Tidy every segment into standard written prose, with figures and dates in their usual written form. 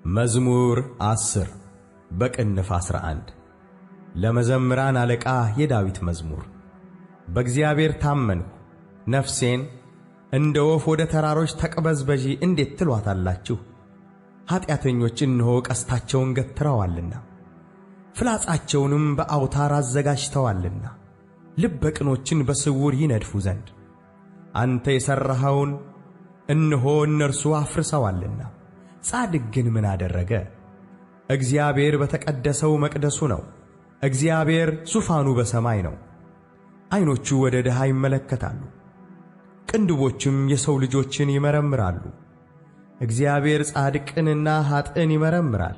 መዝሙር 10 በቅንፍ 11 ለመዘምራን አለቃ የዳዊት መዝሙር። በእግዚአብሔር ታመንሁ፣ ነፍሴን እንደ ወፍ ወደ ተራሮች ተቅበዝበዢ እንዴት ትሏታላችሁ? ኃጢአተኞች እነሆ ቀስታቸውን ገትረዋልና ፍላጻቸውንም በአውታር አዘጋጅተዋልና ልበ ቅኖችን በስውር ይነድፉ ዘንድ አንተ የሠራኸውን እነሆ እነርሱ አፍርሰዋልና። ጻድቅ ግን ምን አደረገ? እግዚአብሔር በተቀደሰው መቅደሱ ነው። እግዚአብሔር ዙፋኑ በሰማይ ነው። ዐይኖቹ ወደ ድሃ ይመለከታሉ፣ ቅንድቦቹም የሰው ልጆችን ይመረምራሉ። እግዚአብሔር ጻድቅንና ኀጥእን ይመረምራል።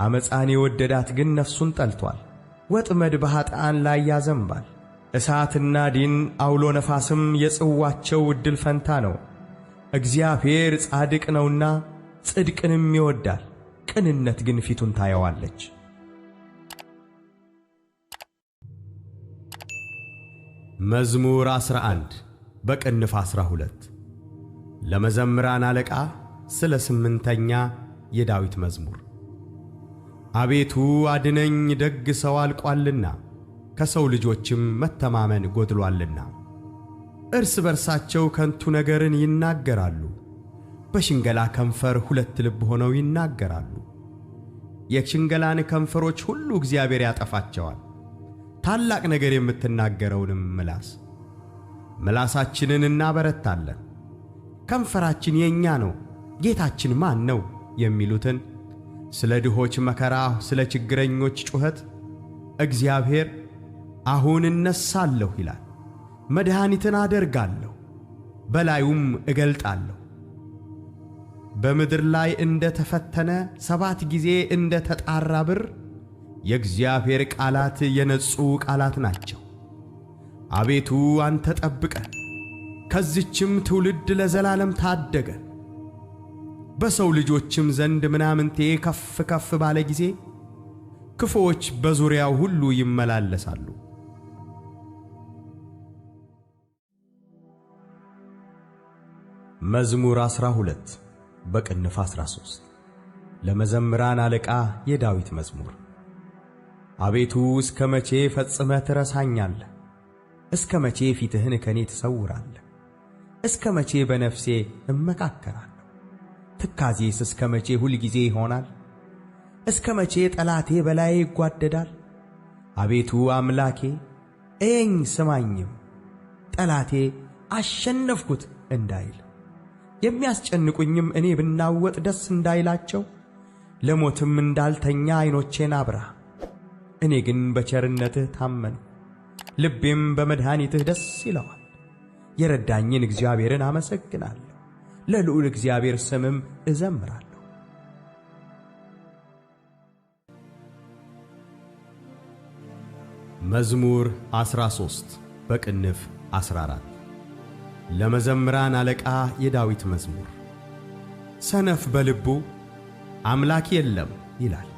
ዓመፃን የወደዳት ግን ነፍሱን ጠልቶአል። ወጥመድ በኀጥኣን ላይ ያዘንባል። እሳትና ዲን አውሎ ነፋስም የጽዋቸው ዕድል ፈንታ ነው። እግዚአብሔር ጻድቅ ነውና ጽድቅንም ይወዳል፣ ቅንነት ግን ፊቱን ታየዋለች። መዝሙር 11 በቅንፍ 12 ለመዘምራን አለቃ ስለ 8ኛ የዳዊት መዝሙር። አቤቱ አድነኝ፣ ደግ ሰው አልቋልና ከሰው ልጆችም መተማመን ጎድሎአልና። እርስ በርሳቸው ከንቱ ነገርን ይናገራሉ፣ በሽንገላ ከንፈር ሁለት ልብ ሆነው ይናገራሉ። የሽንገላን ከንፈሮች ሁሉ እግዚአብሔር ያጠፋቸዋል፣ ታላቅ ነገር የምትናገረውንም ምላሳችንን እናበረታለን። ከንፈራችን የእኛ ነው፣ ጌታችን ማን ነው? የሚሉትን ስለ ድሆች መከራ፣ ስለ ችግረኞች ጩኸት እግዚአብሔር አሁን እነሳለሁ ይላል። መድኃኒትን አደርጋለሁ፣ በላዩም እገልጣለሁ። በምድር ላይ እንደ ተፈተነ 7 ጊዜ እንደ ተጣራ ብር የእግዚአብሔር ቃላት የነጹ ቃላት ናቸው። አቤቱ አንተ ጠብቀን፣ ከዚችም ትውልድ ለዘላለም ታደገን። በሰው ልጆችም ዘንድ ምናምንቴ ከፍ ከፍ ባለ ጊዜ ክፉዎች በዙሪያው ሁሉ ይመላለሳሉ። መዝሙር 12 በቅንፍ 13 ለመዘምራን አለቃ የዳዊት መዝሙር። አቤቱ እስከ መቼ ፈጽመህ ትረሳኛለህ? እስከ መቼ ፊትህን ከኔ ትሰውራለህ? እስከ መቼ በነፍሴ እመካከራለሁ? ትካዜስ እስከ መቼ ሁል ጊዜ ይሆናል? እስከ መቼ ጠላቴ በላዬ ይጓደዳል? አቤቱ አምላኬ እየኝ ስማኝም፣ ጠላቴ አሸነፍኩት እንዳይል የሚያስጨንቁኝም እኔ ብናወጥ ደስ እንዳይላቸው፣ ለሞትም እንዳልተኛ ዐይኖቼን አብራ። እኔ ግን በቸርነትህ ታመንሁ፣ ልቤም በመድኃኒትህ ደስ ይለዋል። የረዳኝን እግዚአብሔርን አመሰግናለሁ፣ ለልዑል እግዚአብሔር ስምም እዘምራለሁ። መዝሙር 13 በቅንፍ 14 ለመዘምራን አለቃ የዳዊት መዝሙር። ሰነፍ በልቡ አምላክ የለም ይላል።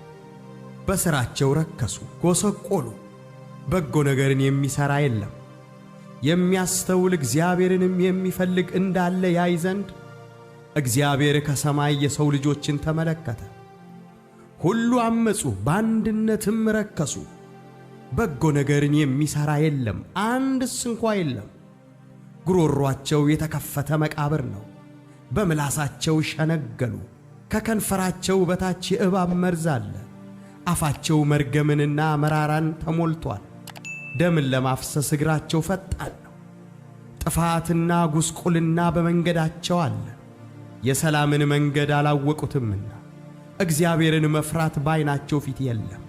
በሥራቸው ረከሱ፣ ጎሰቆሉ፣ በጎ ነገርን የሚሠራ የለም። የሚያስተውል እግዚአብሔርንም የሚፈልግ እንዳለ ያይ ዘንድ እግዚአብሔር ከሰማይ የሰው ልጆችን ተመለከተ። ሁሉ አመፁ፣ በአንድነትም ረከሱ። በጎ ነገርን የሚሠራ የለም፣ አንድስ እንኳ የለም። ጉሮሮአቸው የተከፈተ መቃብር ነው፣ በምላሳቸው ሸነገሉ። ከከንፈራቸው በታች የእባብ መርዝ አለ። አፋቸው መርገምንና መራራን ተሞልቶአል። ደምን ለማፍሰስ እግራቸው ፈጣን ነው። ጥፋትና ጉስቁልና በመንገዳቸው አለ፣ የሰላምን መንገድ አላወቁትምና። እግዚአብሔርን መፍራት በዓይናቸው ፊት የለም።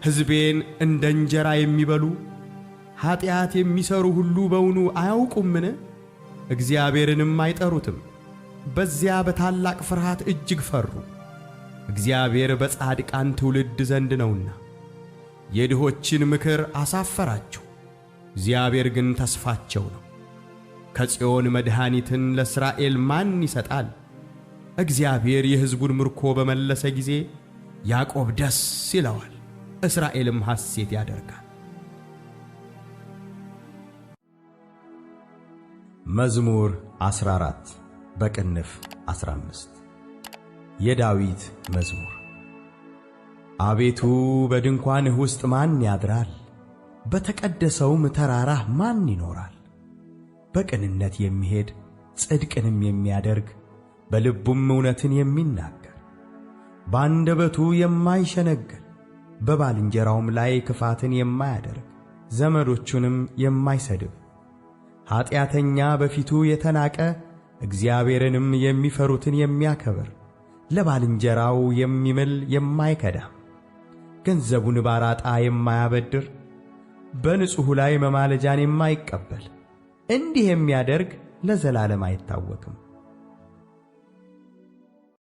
ሕዝቤን እንደ እንጀራ የሚበሉ ኀጢአት የሚሠሩ ሁሉ በውኑ አያውቁምን? እግዚአብሔርንም አይጠሩትም። በዚያ በታላቅ ፍርሃት እጅግ ፈሩ። እግዚአብሔር በጻድቃን ትውልድ ዘንድ ነውና የድሆችን ምክር አሳፈራቸው። እግዚአብሔር ግን ተስፋቸው ነው። ከጽዮን መድኃኒትን ለእስራኤል ማን ይሰጣል? እግዚአብሔር የሕዝቡን ምርኮ በመለሰ ጊዜ ያዕቆብ ደስ ይለዋል፣ እስራኤልም ሐሴት ያደርጋል። መዝሙር 14 በቅንፍ 15 የዳዊት መዝሙር። አቤቱ በድንኳንህ ውስጥ ማን ያድራል? በተቀደሰውም ተራራህ ማን ይኖራል? በቅንነት የሚሄድ ጽድቅንም የሚያደርግ በልቡም እውነትን የሚናገር በአንደበቱ የማይሸነግል በባልንጀራውም ላይ ክፋትን የማያደርግ ዘመዶቹንም የማይሰድብ ኀጢአተኛ በፊቱ የተናቀ እግዚአብሔርንም የሚፈሩትን የሚያከብር ለባልንጀራው የሚምል የማይከዳ ገንዘቡን ባራጣ የማያበድር በንጹሑ ላይ መማለጃን የማይቀበል እንዲህ የሚያደርግ ለዘላለም አይታወክም።